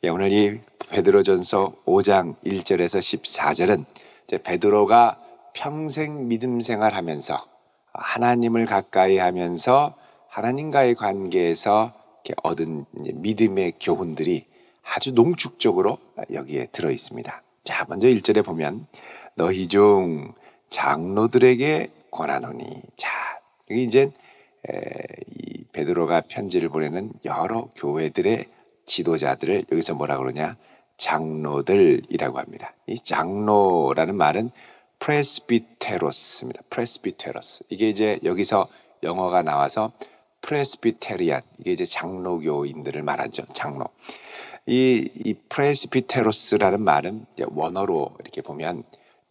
오늘 이 베드로전서 5장 1절에서 14절은 베드로가 평생 믿음 생활하면서 하나님을 가까이 하면서 하나님과의 관계에서 이렇게 얻은 믿음의 교훈들이 아주 농축적으로 여기에 들어 있습니다. 자, 먼저 1절에 보면 너희 중 장로들에게 권하노니. 자, 여기 이제 이 베드로가 편지를 보내는 여러 교회들의 지도자들을 여기서 뭐라 그러냐? 장로들이라고 합니다. 이 장로라는 말은 프레스비테로스입니다. 프레스비테로스. 이게 이제 여기서 영어가 나와서 프레스비테리안. 이게 이제 장로교인들을 말하죠. 장로. 이 프레스비테로스라는 말은 원어로 이렇게 보면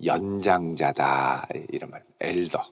연장자다 이런 말. 엘더.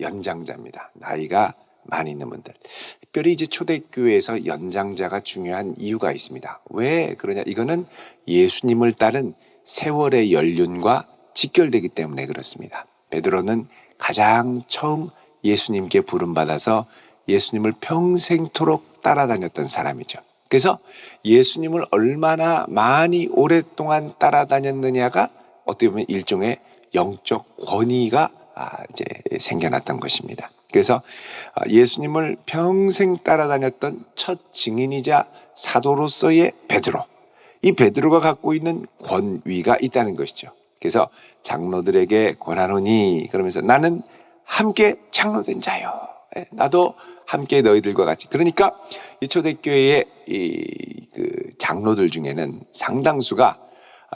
연장자입니다. 나이가 많이 있는 분들. 특별히 이제 초대교회에서 연장자가 중요한 이유가 있습니다. 왜 그러냐? 이거는 예수님을 따른 세월의 연륜과 직결되기 때문에 그렇습니다. 베드로는 가장 처음 예수님께 부름받아서 예수님을 평생토록 따라다녔던 사람이죠. 그래서 예수님을 얼마나 많이 오랫동안 따라다녔느냐가 어떻게 보면 일종의 영적 권위가 이제 생겨났던 것입니다. 그래서 예수님을 평생 따라다녔던 첫 증인이자 사도로서의 베드로, 이 베드로가 갖고 있는 권위가 있다는 것이죠. 그래서 장로들에게 권하노니, 그러면서 나는 함께 장로된 자요. 나도 함께 너희들과 같이. 그러니까 이 초대교회의 그 장로들 중에는 상당수가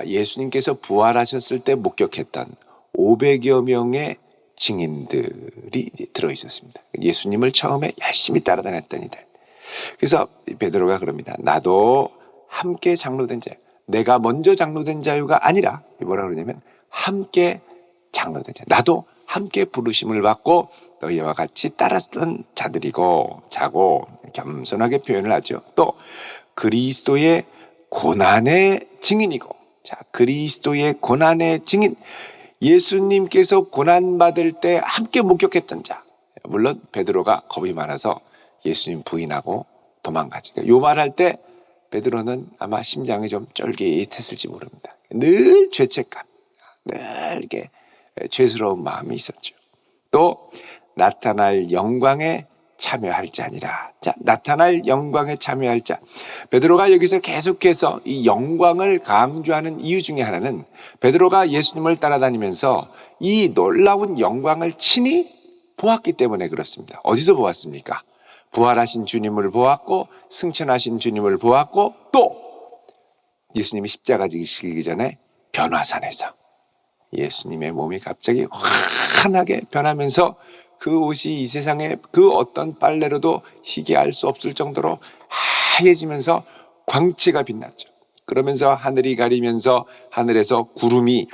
예수님께서 부활하셨을 때 목격했던 500여 명의 증인들이 들어 있었습니다. 예수님을 처음에 열심히 따라다녔던 이들. 그래서 베드로가 그럽니다. 나도 함께 장로된 자. 내가 먼저 장로된 자유가 아니라 뭐라 그러냐면 함께 장로된 자. 나도 함께 부르심을 받고 너희와 같이 따랐던 자들이고 자고 겸손하게 표현을 하죠. 또 그리스도의 고난의 증인이고. 자, 그리스도의 고난의 증인. 예수님께서 고난받을 때 함께 목격했던 자. 물론 베드로가 겁이 많아서 예수님 부인하고 도망가죠. 요 말할 때 베드로는 아마 심장이 좀 쫄깃했을지 모릅니다. 늘 죄책감, 늘 이렇게 죄스러운 마음이 있었죠. 또 나타날 영광에 참여할 자니라. 자, 나타날 영광에 참여할 자. 베드로가 여기서 계속해서 이 영광을 강조하는 이유 중에 하나는 베드로가 예수님을 따라다니면서 이 놀라운 영광을 친히 보았기 때문에 그렇습니다. 어디서 보았습니까? 부활하신 주님을 보았고 승천하신 주님을 보았고 또 예수님이 십자가 지시기 전에 변화산에서 예수님의 몸이 갑자기 환하게 변하면서 그 옷이 이 세상에 그 어떤 빨래로도 희게할 수 없을 정도로 하얘지면서 광채가 빛났죠. 그러면서 하늘이 가리면서 하늘에서 구름이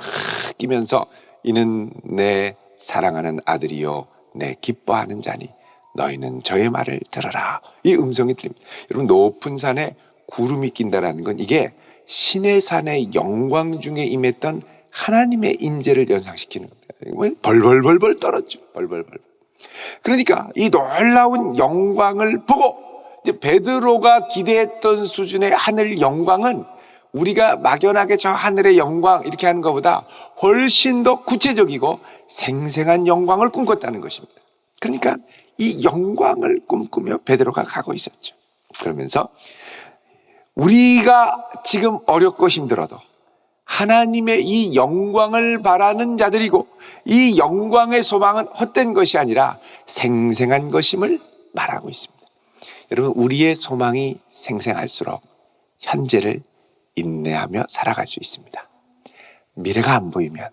끼면서 이는 내 사랑하는 아들이요 내 기뻐하는 자니 너희는 저의 말을 들어라. 이 음성이 들립니다. 여러분, 높은 산에 구름이 낀다라는 건 이게 신의 산의 영광 중에 임했던 하나님의 임재를 연상시키는 겁니다. 벌벌벌벌 떨었죠. 벌벌벌. 그러니까 이 놀라운 영광을 보고 이제 베드로가 기대했던 수준의 하늘 영광은 우리가 막연하게 저 하늘의 영광 이렇게 하는 것보다 훨씬 더 구체적이고 생생한 영광을 꿈꿨다는 것입니다. 그러니까 이 영광을 꿈꾸며 베드로가 가고 있었죠. 그러면서 우리가 지금 어렵고 힘들어도 하나님의 이 영광을 바라는 자들이고 이 영광의 소망은 헛된 것이 아니라 생생한 것임을 말하고 있습니다. 여러분, 우리의 소망이 생생할수록 현재를 인내하며 살아갈 수 있습니다. 미래가 안 보이면,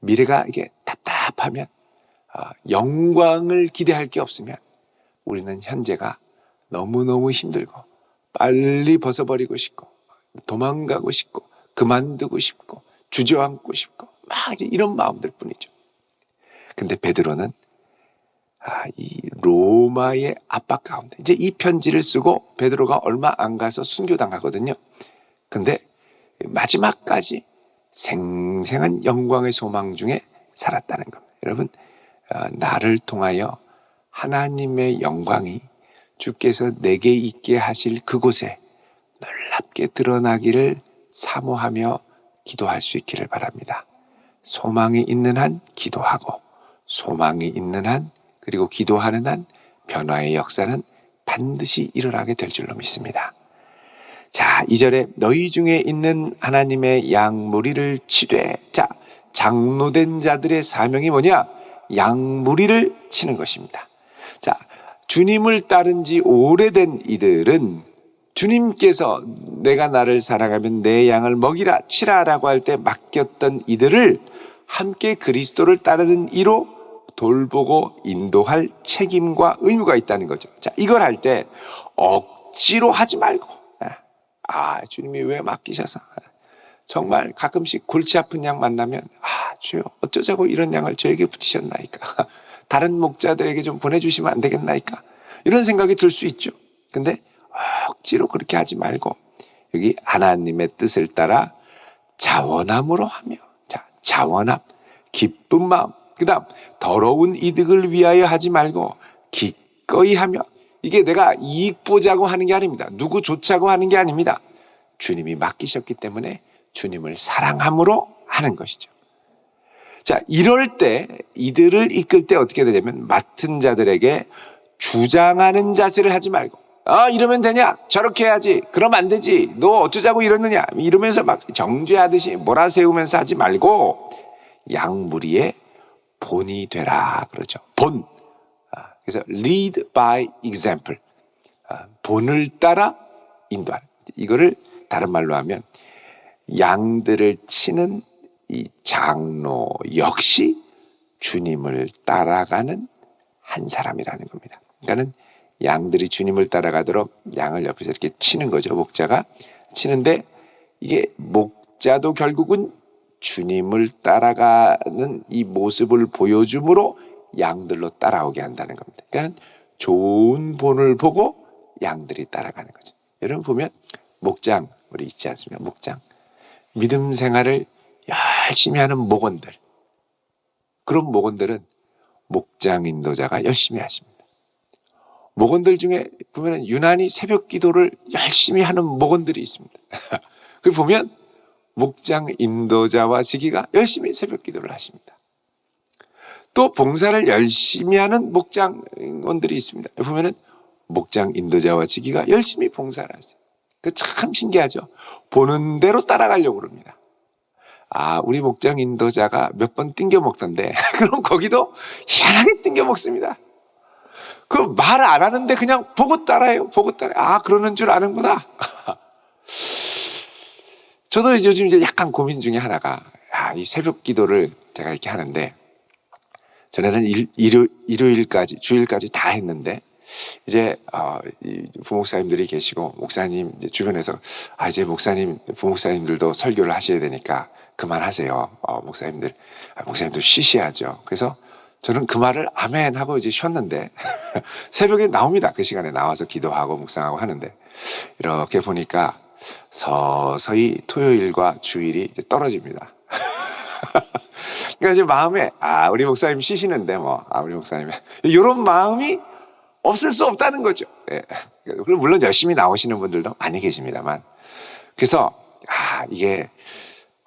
미래가 이게 답답하면, 영광을 기대할 게 없으면 우리는 현재가 너무너무 힘들고 빨리 벗어버리고 싶고 도망가고 싶고 그만두고 싶고 주저앉고 싶고 막 이제 이런 마음들 뿐이죠. 근데 베드로는 이 로마의 압박 가운데 이제 이 편지를 쓰고 베드로가 얼마 안 가서 순교당하거든요. 근데 마지막까지 생생한 영광의 소망 중에 살았다는 겁니다. 여러분, 나를 통하여 하나님의 영광이 주께서 내게 있게 하실 그곳에 놀랍게 드러나기를 사모하며 기도할 수 있기를 바랍니다. 소망이 있는 한 기도하고, 소망이 있는 한, 그리고 기도하는 한 변화의 역사는 반드시 일어나게 될 줄로 믿습니다. 자, 2절에 너희 중에 있는 하나님의 양 무리를 치되, 자, 장로된 자들의 사명이 뭐냐? 양 무리를 치는 것입니다. 자, 주님을 따른 지 오래된 이들은 주님께서 내가 나를 사랑하면 내 양을 먹이라 치라라고 할 때 맡겼던 이들을 함께 그리스도를 따르는 이로 돌보고 인도할 책임과 의무가 있다는 거죠. 자, 이걸 할 때 억지로 하지 말고, 주님이 왜 맡기셔서, 정말 가끔씩 골치 아픈 양 만나면 주여 어쩌자고 이런 양을 저에게 붙이셨나이까, 다른 목자들에게 좀 보내주시면 안 되겠나이까, 이런 생각이 들 수 있죠. 근데 억지로 그렇게 하지 말고 여기 하나님의 뜻을 따라 자원함으로 하며, 자, 자원함, 기쁜 마음, 그 다음 더러운 이득을 위하여 하지 말고 기꺼이 하며, 이게 내가 이익 보자고 하는 게 아닙니다. 누구 좋자고 하는 게 아닙니다. 주님이 맡기셨기 때문에 주님을 사랑함으로 하는 것이죠. 자, 이럴 때 이들을 이끌 때 어떻게 되냐면 맡은 자들에게 주장하는 자세를 하지 말고, 이러면 되냐? 저렇게 해야지. 그러면 안 되지. 너 어쩌자고 이러느냐? 이러면서 막 정죄하듯이 몰아세우면서 하지 말고 양무리의 본이 되라 그러죠. 본. 그래서 lead by example. 본을 따라 인도하는. 이거를 다른 말로 하면 양들을 치는 이 장로 역시 주님을 따라가는 한 사람이라는 겁니다. 그러니까는 양들이 주님을 따라가도록 양을 옆에서 이렇게 치는 거죠. 목자가 치는데, 이게 목자도 결국은 주님을 따라가는 이 모습을 보여줌으로 양들로 따라오게 한다는 겁니다. 그러니까 좋은 본을 보고 양들이 따라가는 거죠. 여러분 보면 목장, 우리 있지 않습니까? 목장. 믿음 생활을 열심히 하는 목원들. 그런 목원들은 목장 인도자가 열심히 하십니다. 목원들 중에 보면 유난히 새벽 기도를 열심히 하는 목원들이 있습니다. 그 보면 목장 인도자와 지기가 열심히 새벽 기도를 하십니다. 또 봉사를 열심히 하는 목장원들이 있습니다. 보면은 목장 인도자와 지기가 열심히 봉사를 하세요. 그 참 신기하죠. 보는 대로 따라가려고 그럽니다. 우리 목장 인도자가 몇 번 띵겨 먹던데 그럼 거기도 희한하게 띵겨 먹습니다. 그 말 안 하는데 그냥 보고 따라해요. 보고 따라해요. 그러는 줄 아는구나. 저도 요즘 이제 약간 고민 중에 하나가, 이 새벽 기도를 제가 이렇게 하는데, 전에는 일요일까지, 주일까지 다 했는데, 이제, 부목사님들이 계시고, 목사님, 이제 주변에서, 이제 목사님, 부목사님들도 설교를 하셔야 되니까 그만하세요. 목사님도 쉬셔야죠. 그래서 저는 그 말을 아멘 하고 이제 쉬었는데, 새벽에 나옵니다. 그 시간에 나와서 기도하고 묵상하고 하는데, 이렇게 보니까 서서히 토요일과 주일이 이제 떨어집니다. 그러니까 이제 마음에, 우리 목사님 쉬시는데 우리 목사님, 이런 마음이 없을 수 없다는 거죠. 예. 그리고 물론 열심히 나오시는 분들도 많이 계십니다만, 그래서 이게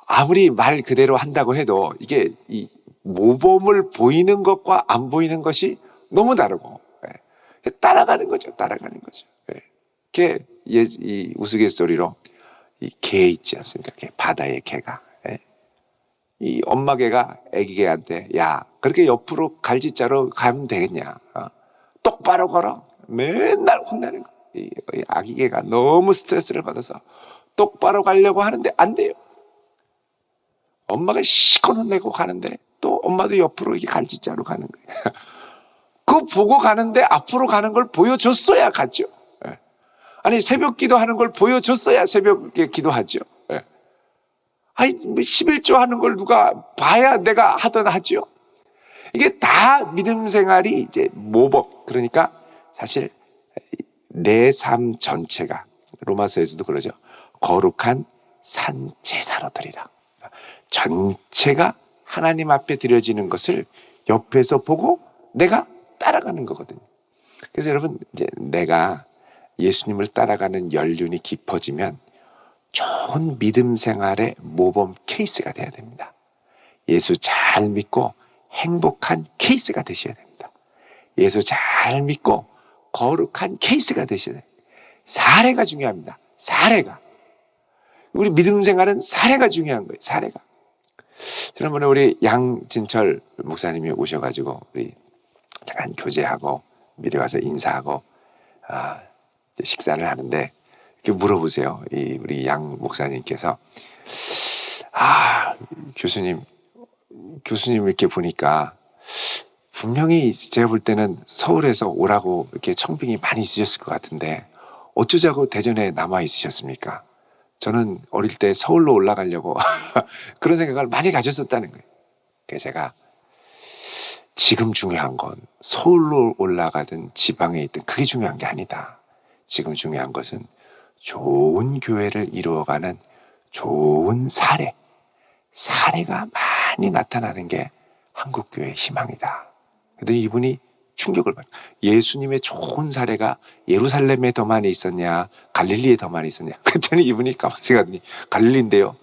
아무리 말 그대로 한다고 해도 이게 이 모범을 보이는 것과 안 보이는 것이 너무 다르고, 따라가는 거죠. 이렇게 이 우스갯소리로 이 개 있지 않습니까? 바다의 개가, 이 엄마 개가 아기 개한테, 야, 그렇게 옆으로 갈지자로 가면 되겠냐? 똑바로 걸어. 맨날 혼나는 거. 이 아기 개가 너무 스트레스를 받아서 똑바로 가려고 하는데 안 돼요. 엄마가 시컷 혼내고 가는데 또 엄마도 옆으로 이게 갈지자로 가는 거예요. 그거 보고 가는데 앞으로 가는 걸 보여줬어야 갔죠. 아니, 새벽 기도하는 걸 보여줬어야 새벽에 기도하죠. 11조 하는 걸 누가 봐야 내가 하던 하죠. 이게 다 믿음 생활이 이제 모범. 그러니까 사실 내 삶 전체가, 로마서에서도 그러죠. 거룩한 산제사로 드리라. 전체가 하나님 앞에 드려지는 것을 옆에서 보고 내가 따라가는 거거든요. 그래서 여러분, 이제 내가 예수님을 따라가는 연륜이 깊어지면 좋은 믿음 생활의 모범 케이스가 돼야 됩니다. 예수 잘 믿고 행복한 케이스가 되셔야 됩니다. 예수 잘 믿고 거룩한 케이스가 되셔야 됩니다. 사례가 중요합니다. 사례가. 우리 믿음 생활은 사례가 중요한 거예요. 사례가. 지난번에 우리 양진철 목사님이 오셔가지고 우리 잠깐 교제하고 미리 와서 인사하고 식사를 하는데 이렇게 물어보세요. 우리 양 목사님께서 교수님 이렇게 보니까 분명히 제가 볼 때는 서울에서 오라고 이렇게 청빙이 많이 있으셨을 것 같은데 어쩌자고 대전에 남아 있으셨습니까? 저는 어릴 때 서울로 올라가려고 그런 생각을 많이 가졌었다는 거예요. 그래서 제가 지금 중요한 건 서울로 올라가든 지방에 있든 그게 중요한 게 아니다. 지금 중요한 것은 좋은 교회를 이루어가는 좋은 사례가 많이 나타나는 게 한국교회의 희망이다. 그랬더니 이분이 충격을 받아요. 예수님의 좋은 사례가 예루살렘에 더 많이 있었냐 갈릴리에 더 많이 있었냐. 그랬더니 이분이 가만히 생각하더니 갈릴리인데요.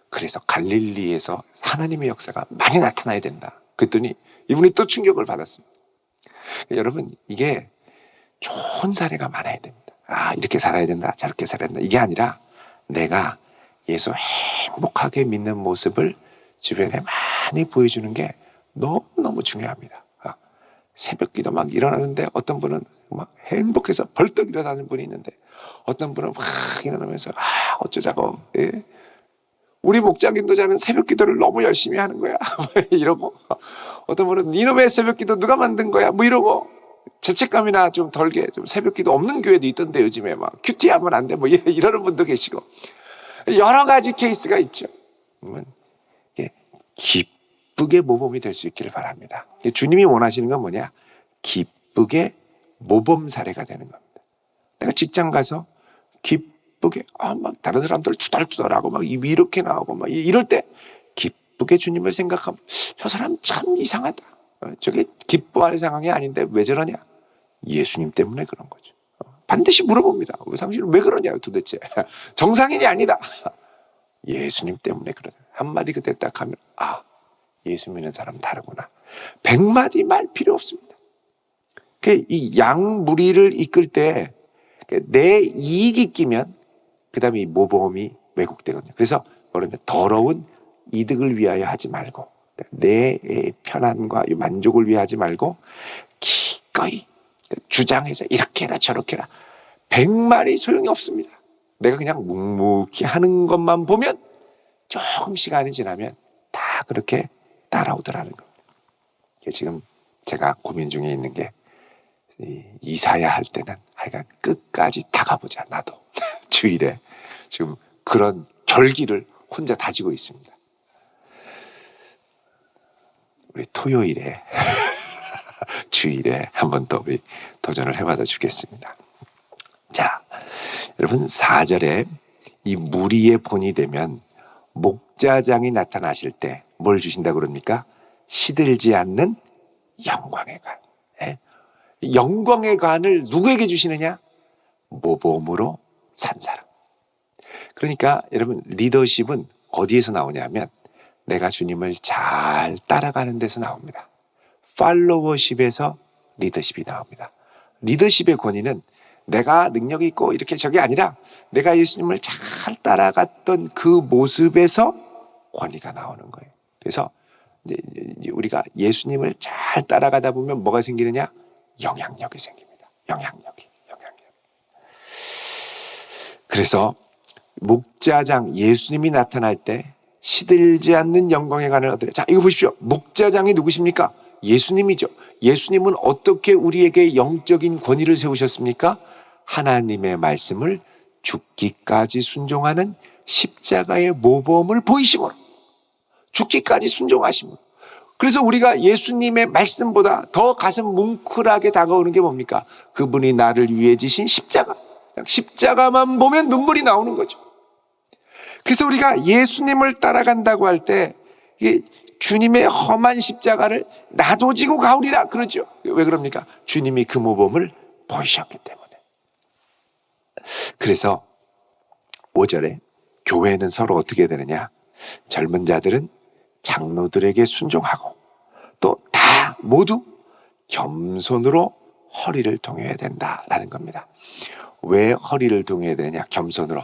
그래서 갈릴리에서 하나님의 역사가 많이 나타나야 된다. 그랬더니 이분이 또 충격을 받았습니다. 여러분 이게 좋은 사례가 많아야 됩니다. 이렇게 살아야 된다 저렇게 살아야 된다 이게 아니라 내가 예수 행복하게 믿는 모습을 주변에 많이 보여주는 게 너무너무 중요합니다. 새벽 기도 막 일어나는데 어떤 분은 막 행복해서 벌떡 일어나는 분이 있는데 어떤 분은 막 일어나면서 어쩌자고 우리 목장님도 자는 새벽 기도를 너무 열심히 하는 거야 이러고 어떤 분은 이놈의 새벽 기도 누가 만든 거야 뭐 이러고 죄책감이나 좀 덜게 좀 새벽 기도 없는 교회도 있던데 요즘에 막 큐티하면 안 돼 뭐 이러는 분도 계시고 여러 가지 케이스가 있죠. 기쁘게 모범이 될 수 있기를 바랍니다. 주님이 원하시는 건 뭐냐? 기쁘게 모범 사례가 되는 겁니다. 내가 직장 가서 기쁘게 막 다른 사람들 투덜투덜하고 막 입이 이렇게 나오고 막 이럴 때 기쁘게 주님을 생각하면 저 사람 참 이상하다. 저게 기뻐할 상황이 아닌데 왜 저러냐? 예수님 때문에 그런 거죠. 반드시 물어봅니다. 당신은 왜 그러냐 도대체. 정상인이 아니다. 예수님 때문에 그러냐. 한마디 그때 딱 하면 예수 믿는 사람 다르구나. 100마디 말 필요 없습니다. 이 양무리를 이끌 때 내 이익이 끼면 그 다음에 이 모범이 왜곡되거든요. 그래서 뭐냐면 더러운 이득을 위하여 하지 말고 내 편안과 만족을 위하여 하지 말고 기꺼이 주장해서 이렇게 해라 저렇게 해라 100말이 소용이 없습니다. 내가 그냥 묵묵히 하는 것만 보면 조금 시간이 지나면 다 그렇게 따라오더라는 겁니다. 지금 제가 고민 중에 있는 게 이사야 할 때는 하여간 끝까지 다 가보자 나도 주일에 지금 그런 결기를 혼자 다지고 있습니다. 우리 토요일에 주일에 한번 또 우리 도전을 해봐도 주겠습니다. 자, 여러분 4절에 이 무리의 본이 되면 목자장이 나타나실 때 뭘 주신다고 그럽니까? 시들지 않는 영광의 관. 영광의 관을 누구에게 주시느냐? 모범으로 산 사람. 그러니까 여러분 리더십은 어디에서 나오냐면 내가 주님을 잘 따라가는 데서 나옵니다. 팔로워십에서 리더십이 나옵니다. 리더십의 권위는 내가 능력이 있고 이렇게 저게 아니라 내가 예수님을 잘 따라갔던 그 모습에서 권위가 나오는 거예요. 그래서 이제 우리가 예수님을 잘 따라가다 보면 뭐가 생기느냐? 영향력이 생깁니다. 영향력이. 그래서 목자장 예수님이 나타날 때 시들지 않는 영광의 관을 얻으려. 자, 이거 보십시오. 목자장이 누구십니까? 예수님이죠. 예수님은 어떻게 우리에게 영적인 권위를 세우셨습니까? 하나님의 말씀을 죽기까지 순종하는 십자가의 모범을 보이심으로 죽기까지 순종하심으로. 그래서 우리가 예수님의 말씀보다 더 가슴 뭉클하게 다가오는 게 뭡니까? 그분이 나를 위해 지신 십자가. 십자가만 보면 눈물이 나오는 거죠. 그래서 우리가 예수님을 따라간다고 할 때 주님의 험한 십자가를 나도 지고 가오리라 그러죠. 왜 그럽니까? 주님이 그 모범을 보이셨기 때문에. 그래서 5절에 교회는 서로 어떻게 되느냐? 젊은 자들은 장로들에게 순종하고 또 다 모두 겸손으로 허리를 동여야 된다라는 겁니다. 왜 허리를 동여야 되느냐? 겸손으로.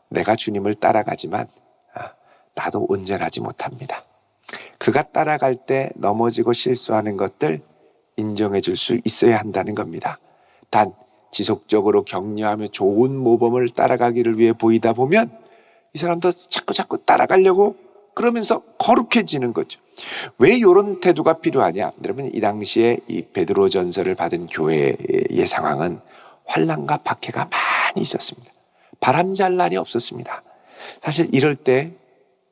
내가 주님을 따라가지만 나도 온전하지 못합니다. 그가 따라갈 때 넘어지고 실수하는 것들 인정해 줄 수 있어야 한다는 겁니다. 단 지속적으로 격려하며 좋은 모범을 따라가기를 위해 보이다 보면 이 사람도 자꾸 따라가려고 그러면서 거룩해지는 거죠. 왜 이런 태도가 필요하냐? 여러분, 이 당시에 이 베드로 전서를 받은 교회의 상황은 환난과 박해가 많이 있었습니다. 바람잘 날이 없었습니다. 사실 이럴 때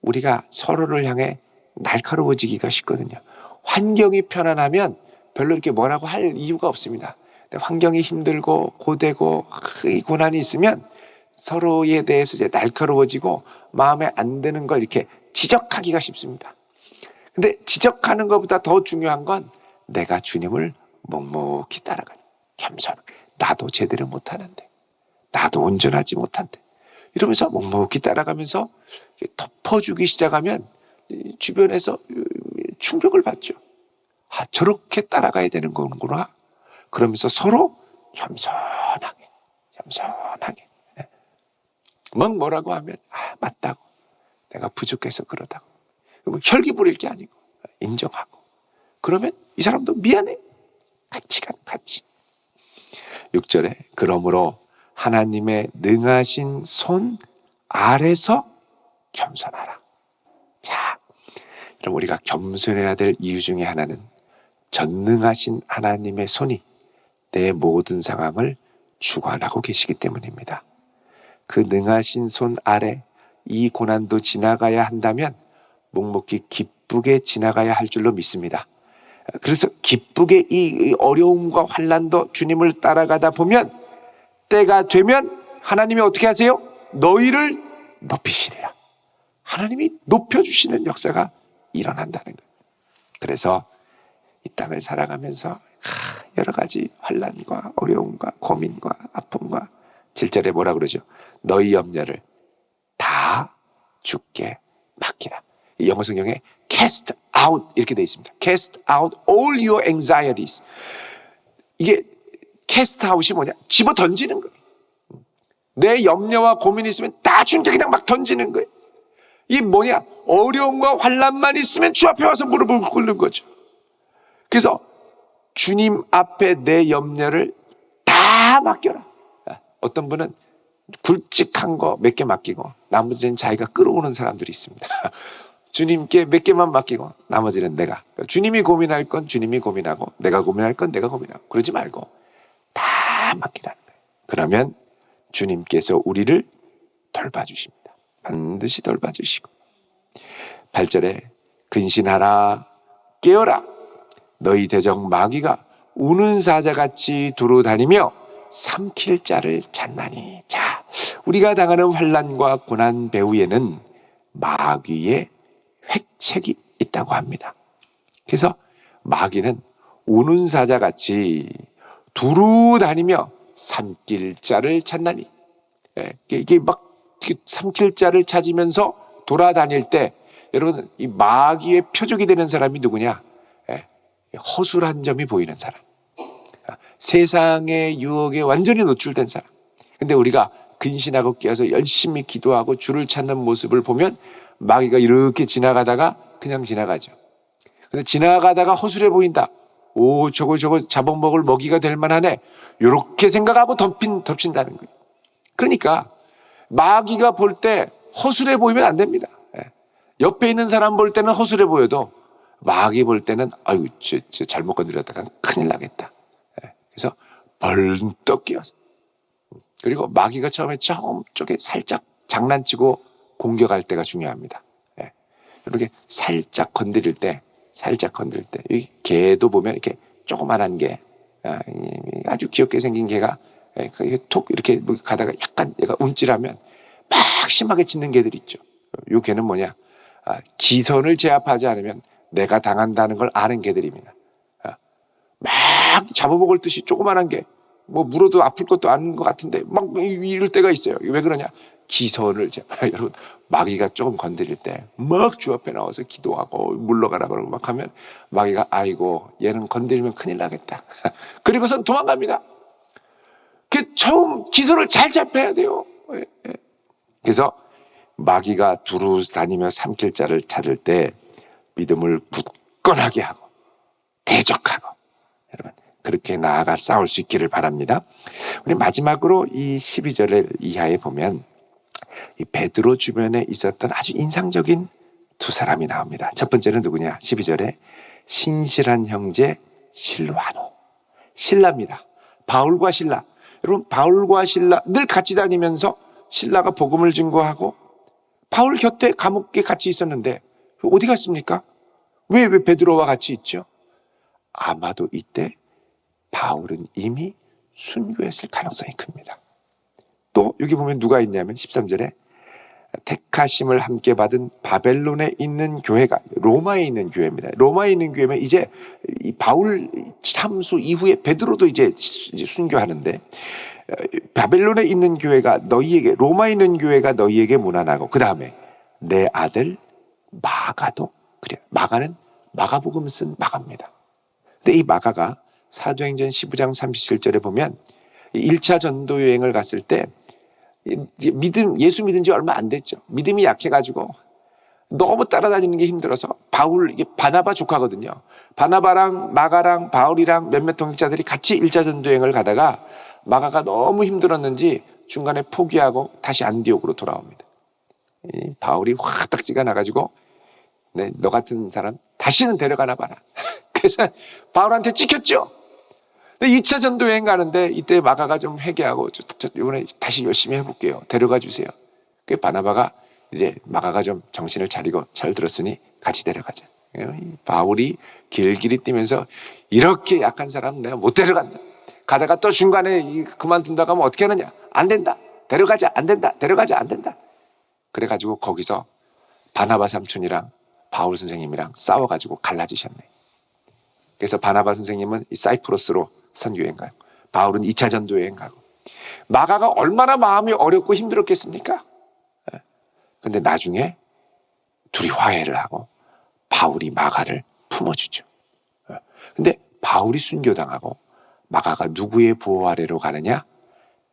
우리가 서로를 향해 날카로워지기가 쉽거든요. 환경이 편안하면 별로 이렇게 뭐라고 할 이유가 없습니다. 근데 환경이 힘들고 고되고 이 고난이 있으면 서로에 대해서 이제 날카로워지고 마음에 안 드는 걸 이렇게 지적하기가 쉽습니다. 근데 지적하는 것보다 더 중요한 건 내가 주님을 묵묵히 따라가는 겸손. 나도 제대로 못하는데, 나도 온전하지 못한데 이러면서 묵묵히 따라가면서 덮어주기 시작하면 주변에서 충격을 받죠. 저렇게 따라가야 되는 거구나. 그러면서 서로 겸손하게 뭐라고 하면 맞다고, 내가 부족해서 그러다고, 혈기 부릴 게 아니고 인정하고, 그러면 이 사람도 미안해, 같이. 6절에 그러므로 하나님의 능하신 손 아래서 겸손하라. 자, 그럼 우리가 겸손해야 될 이유 중에 하나는 전능하신 하나님의 손이 내 모든 상황을 주관하고 계시기 때문입니다. 그 능하신 손 아래 이 고난도 지나가야 한다면 묵묵히 기쁘게 지나가야 할 줄로 믿습니다. 그래서 기쁘게 이 어려움과 환난도 주님을 따라가다 보면 때가 되면 하나님이 어떻게 하세요? 너희를 높이시리라. 하나님이 높여주시는 역사가 일어난다는 거예요. 그래서 이 땅을 살아가면서 여러 가지 환난과 어려움과 고민과 아픔과 7절에 뭐라 그러죠? 너희 염려를 다 주께 맡기라. 영어 성경에 cast out 이렇게 되어 있습니다. cast out all your anxieties. 이게 cast out이 뭐냐? 집어 던지는 거예요. 내 염려와 고민이 있으면 다 주님께 그냥 막 던지는 거예요. 이게 뭐냐? 어려움과 환난만 있으면 주 앞에 와서 무릎을 꿇는 거죠. 그래서 주님 앞에 내 염려를 다 맡겨라. 어떤 분은 굵직한 거 몇 개 맡기고 나머지는 자기가 끌어오는 사람들이 있습니다. 주님께 몇 개만 맡기고 나머지는 내가. 주님이 고민할 건 주님이 고민하고 내가 고민할 건 내가 고민하고 그러지 말고 다 맡기라는 거예요. 그러면 주님께서 우리를 돌봐주십니다. 반드시 돌봐주시고 8절에 근신하라 깨어라 너희 대적 마귀가 우는 사자같이 두루 다니며 삼킬 자를 찾나니. 자, 우리가 당하는 환난과 고난 배후에는 마귀의 획책이 있다고 합니다. 그래서 마귀는 우는 사자같이 두루 다니며 삼킬 자를 찾나니. 이게 막 삼킬 자를 찾으면서 돌아다닐 때 여러분 이 마귀의 표적이 되는 사람이 누구냐? 허술한 점이 보이는 사람, 세상의 유혹에 완전히 노출된 사람. 근데 우리가 근신하고 깨어서 열심히 기도하고 주를 찾는 모습을 보면 마귀가 이렇게 지나가다가 그냥 지나가죠. 근데 지나가다가 허술해 보인다. 오, 저거 잡아먹을 먹이가 될 만하네. 이렇게 생각하고 덮친다는 거예요. 그러니까 마귀가 볼 때 허술해 보이면 안 됩니다. 옆에 있는 사람 볼 때는 허술해 보여도 마귀 볼 때는 아유, 쟤 잘못 건드렸다가 큰일 나겠다. 그래서 벌떡 끼었어. 그리고 마귀가 처음에 저쪽에 살짝 장난치고 공격할 때가 중요합니다. 이렇게 살짝 건드릴 때, 이 개도 보면 이렇게 조그만한 개, 아주 귀엽게 생긴 개가 톡 이렇게 가다가 약간 얘가 움찔하면 막 심하게 짖는 개들 있죠. 이 개는 뭐냐? 기선을 제압하지 않으면 내가 당한다는 걸 아는 개들입니다. 막 잡아먹을 듯이 조그만한 게 뭐 물어도 아플 것도 아닌 것 같은데 막 이럴 때가 있어요. 왜 그러냐? 기선을 여러분 마귀가 조금 건드릴 때 막 주 앞에 나와서 기도하고 물러가라 그러고 막 하면 마귀가 아이고 얘는 건드리면 큰일 나겠다. 그리고선 도망갑니다. 그 처음 기선을 잘 잡혀야 돼요. 그래서 마귀가 두루 다니며 삼킬 자를 찾을 때 믿음을 굳건하게 하고 대적하고 여러분 그렇게 나아가 싸울 수 있기를 바랍니다. 우리 마지막으로 이 12절 이하에 보면 이 베드로 주변에 있었던 아주 인상적인 두 사람이 나옵니다. 첫 번째는 누구냐? 12절에 신실한 형제 실와노. 실라입니다. 바울과 실라. 여러분 바울과 실라 늘 같이 다니면서 실라가 복음을 증거하고 바울 곁에 감옥에 같이 있었는데 어디 갔습니까? 왜 베드로와 같이 있죠? 아마도 이때 바울은 이미 순교했을 가능성이 큽니다. 또 여기 보면 누가 있냐면 13절에 택하심을 함께 받은 바벨론에 있는 교회가 로마에 있는 교회입니다. 로마에 있는 교회면 이제 이 바울 참수 이후에 베드로도 이제 순교하는데 바벨론에 있는 교회가 너희에게 로마에 있는 교회가 너희에게 문안하고 그 다음에 내 아들 마가도 그래. 마가는 마가복음 쓴 마가입니다. 근데 이 마가가 사도행전 15장 37절에 보면 1차 전도 여행을 갔을 때 예수 믿은 지 얼마 안 됐죠. 믿음이 약해가지고 너무 따라다니는 게 힘들어서 바울, 이게 바나바 조카거든요. 바나바랑 마가랑 바울이랑 몇몇 동역자들이 같이 1차 전도 여행을 가다가 마가가 너무 힘들었는지 중간에 포기하고 다시 안디옥으로 돌아옵니다. 바울이 화딱지가 나가지고 네, 너 같은 사람 다시는 데려가나 봐라. 그래서 바울한테 찍혔죠. 2차 전도 여행 가는데 이때 마가가 좀 회개하고 이번에 다시 열심히 해볼게요. 데려가 주세요. 그 바나바가 이제 마가가 좀 정신을 차리고 잘 들었으니 같이 데려가자. 바울이 길길이 뛰면서 이렇게 약한 사람 내가 못 데려간다. 가다가 또 중간에 그만둔다고 하면 어떻게 하느냐. 안 된다. 데려가자. 안 된다. 데려가자. 안 된다. 그래가지고 거기서 바나바 삼촌이랑 바울 선생님이랑 싸워가지고 갈라지셨네. 그래서 바나바 선생님은 이 사이프러스로 선교여행 가고 바울은 2차 전도 여행 가고 마가가 얼마나 마음이 어렵고 힘들었겠습니까? 근데 나중에 둘이 화해를 하고 바울이 마가를 품어주죠. 근데 바울이 순교당하고 마가가 누구의 보호 아래로 가느냐?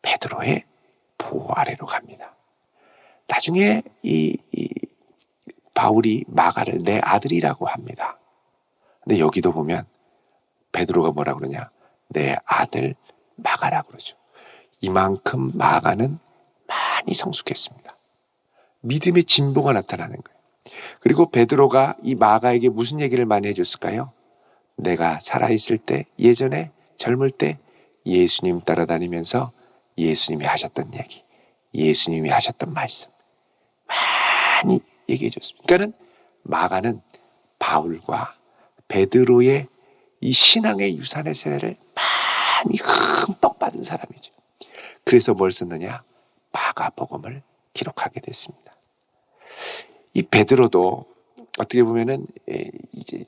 베드로의 보호 아래로 갑니다. 나중에 이 바울이 마가를 내 아들이라고 합니다. 근데 여기도 보면 베드로가 뭐라 그러냐? 내 아들 마가라고 그러죠. 이만큼 마가는 많이 성숙했습니다. 믿음의 진보가 나타나는 거예요. 그리고 베드로가 이 마가에게 무슨 얘기를 많이 해줬을까요? 내가 살아있을 때 예전에 젊을 때 예수님 따라다니면서 예수님이 하셨던 얘기, 예수님이 하셨던 말씀 많이 얘기해 줬습니다. 그러니까 마가는 바울과 베드로의 이 신앙의 유산의 세례를 많이 흠뻑 받은 사람이죠. 그래서 뭘 썼느냐? 마가복음을 기록하게 됐습니다. 이 베드로도 어떻게 보면은 이제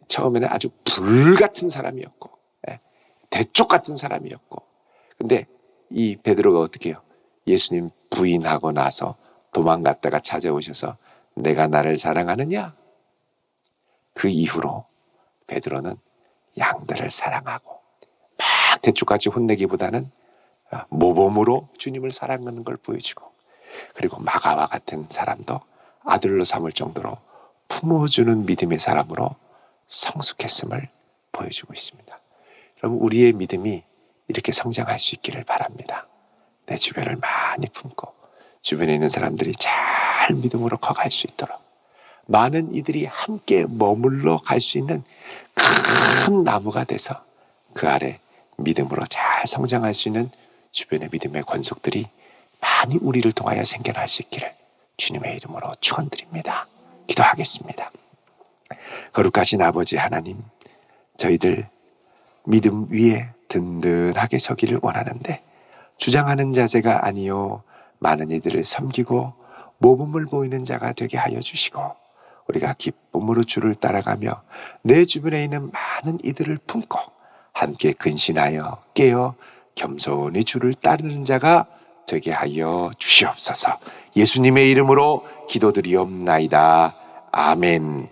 처음에는 아주 불 같은 사람이었고 대쪽 같은 사람이었고 근데 이 베드로가 어떻게 해요? 예수님 부인하고 나서 도망갔다가 찾아오셔서 내가 나를 사랑하느냐? 그 이후로 베드로는 양들을 사랑하고 막 대쪽같이 혼내기보다는 모범으로 주님을 사랑하는 걸 보여주고 그리고 마가와 같은 사람도 아들로 삼을 정도로 품어주는 믿음의 사람으로 성숙했음을 보여주고 있습니다. 여러분 우리의 믿음이 이렇게 성장할 수 있기를 바랍니다. 내 주변을 많이 품고 주변에 있는 사람들이 잘 믿음으로 커갈 수 있도록 많은 이들이 함께 머물러 갈 수 있는 큰 나무가 돼서 그 아래 믿음으로 잘 성장할 수 있는 주변의 믿음의 권속들이 많이 우리를 통하여 생겨날 수 있기를 주님의 이름으로 축원드립니다. 기도하겠습니다. 거룩하신 아버지 하나님, 저희들 믿음 위에 든든하게 서기를 원하는데 주장하는 자세가 아니요 많은 이들을 섬기고 모범을 보이는 자가 되게 하여 주시고 우리가 기쁨으로 주를 따라가며 내 주변에 있는 많은 이들을 품고 함께 근신하여 깨어 겸손히 주를 따르는 자가 되게 하여 주시옵소서. 예수님의 이름으로 기도드리옵나이다. 아멘.